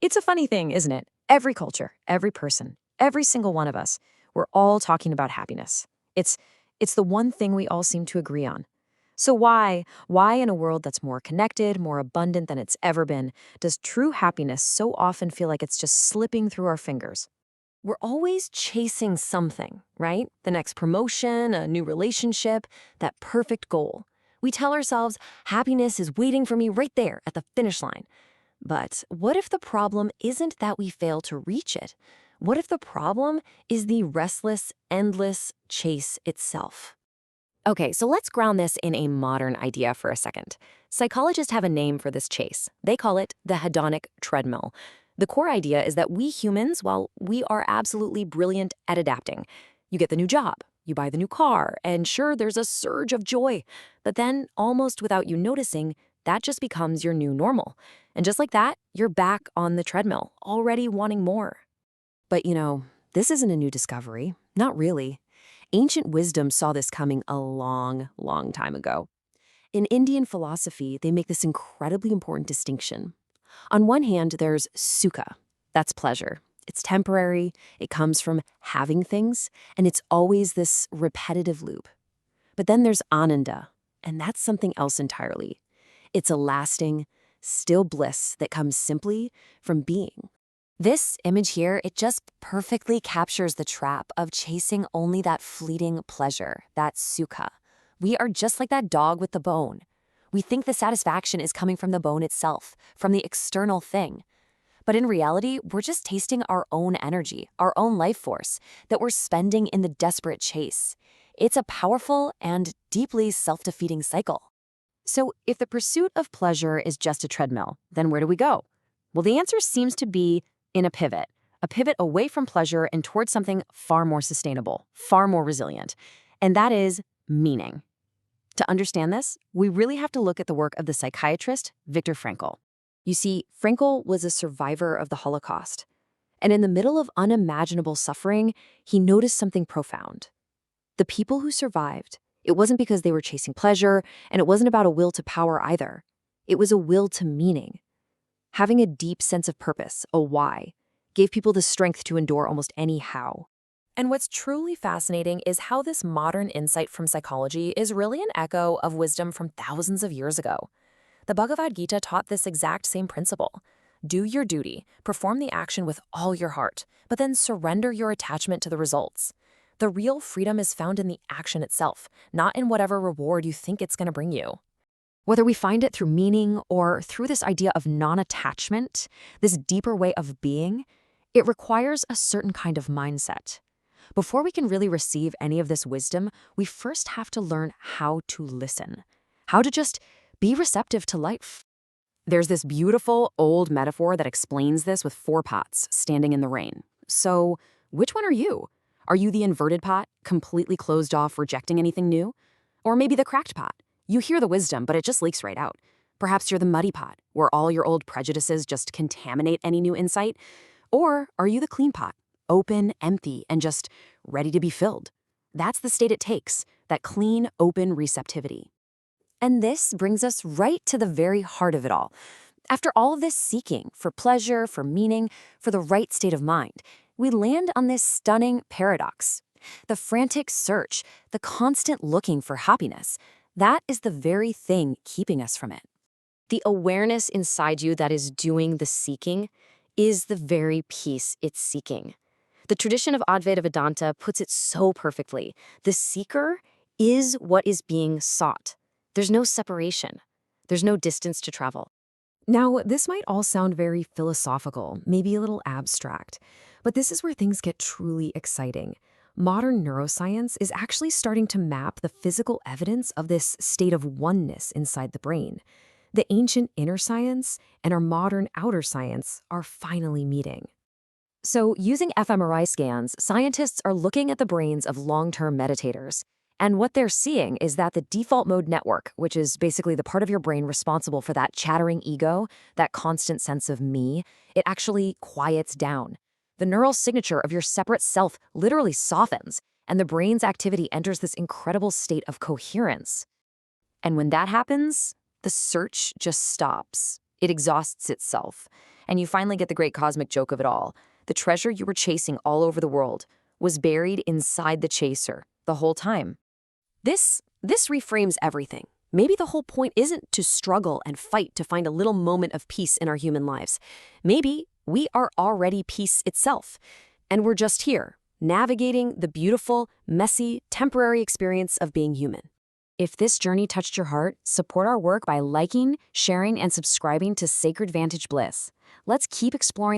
It's a funny thing, isn't it? Every culture, every person, every single one of us, we're all talking about happiness. It's it's the one thing we all seem to agree on. So why in a world that's more connected, more abundant than it's ever been, does true happiness so often feel like it's just slipping through our fingers? We're always chasing something, right? The next promotion, a new relationship, that perfect goal. We tell ourselves happiness is waiting for me right there at the finish line. But what if the problem isn't that we fail to reach it? What if the problem is the restless, endless chase itself? Okay, so let's ground this in a modern idea for a second. Psychologists have a name for this chase. They call it the hedonic treadmill. The core idea is that we humans, well, we are absolutely brilliant at adapting. You get the new job, you buy the new car, and sure, there's a surge of joy. But then, almost without you noticing, that just becomes your new normal. And just like that, you're back on the treadmill, already wanting more. But this isn't a new discovery. Not really. Ancient wisdom saw this coming a long, long time ago. In Indian philosophy, they make this incredibly important distinction. On one hand, there's sukha. That's pleasure. It's temporary, it comes from having things, and it's always this repetitive loop. But then there's ananda, and that's something else entirely. It's a lasting, still bliss that comes simply from being. This image here, it just perfectly captures the trap of chasing only that fleeting pleasure, that sukha. We are just like that dog with the bone. We think the satisfaction is coming from the bone itself, from the external thing. But in reality, we're just tasting our own energy, our own life force, that we're spending in the desperate chase. It's a powerful and deeply self-defeating cycle. So if the pursuit of pleasure is just a treadmill, then where do we go? Well, the answer seems to be in a pivot away from pleasure and towards something far more sustainable, far more resilient, and that is meaning. To understand this, we really have to look at the work of the psychiatrist Viktor Frankl. You see, Frankl was a survivor of the Holocaust, and in the middle of unimaginable suffering, he noticed something profound. The people who survived, it wasn't because they were chasing pleasure, and it wasn't about a will to power either. It was a will to meaning. Having a deep sense of purpose, a why, gave people the strength to endure almost any how. And what's truly fascinating is how this modern insight from psychology is really an echo of wisdom from thousands of years ago. The Bhagavad Gita taught this exact same principle. Do your duty, perform the action with all your heart, but then surrender your attachment to the results. The real freedom is found in the action itself, not in whatever reward you think it's going to bring you. Whether we find it through meaning or through this idea of non-attachment, this deeper way of being, it requires a certain kind of mindset. Before we can really receive any of this wisdom, we first have to learn how to listen, how to just be receptive to life. There's this beautiful old metaphor that explains this with 4 pots standing in the rain. So, which one are you? Are you the inverted pot, completely closed off, rejecting anything new? Or maybe the cracked pot? You hear the wisdom, but it just leaks right out. Perhaps you're the muddy pot, where all your old prejudices just contaminate any new insight. Or are you the clean pot, open, empty, and just ready to be filled? That's the state it takes, that clean, open receptivity. And this brings us right to the very heart of it all. After all of this seeking for pleasure, for meaning, for the right state of mind, we land on this stunning paradox. The frantic search, the constant looking for happiness, that is the very thing keeping us from it. The awareness inside you that is doing the seeking is the very peace it's seeking. The tradition of Advaita Vedanta puts it so perfectly. The seeker is what is being sought. There's no separation. There's no distance to travel. Now, this might all sound very philosophical, maybe a little abstract, but this is where things get truly exciting. Modern neuroscience is actually starting to map the physical evidence of this state of oneness inside the brain. The ancient inner science and our modern outer science are finally meeting. So, using fMRI scans, scientists are looking at the brains of long-term meditators. And what they're seeing is that the default mode network, which is basically the part of your brain responsible for that chattering ego, that constant sense of me, it actually quiets down. The neural signature of your separate self literally softens, and the brain's activity enters this incredible state of coherence. And when that happens, the search just stops. It exhausts itself. And you finally get the great cosmic joke of it all. The treasure you were chasing all over the world was buried inside the chaser the whole time. This reframes everything. Maybe the whole point isn't to struggle and fight to find a little moment of peace in our human lives. Maybe we are already peace itself, and we're just here, navigating the beautiful, messy, temporary experience of being human. If this journey touched your heart, support our work by liking, sharing, and subscribing to Sacred Vantage Bliss. Let's keep exploring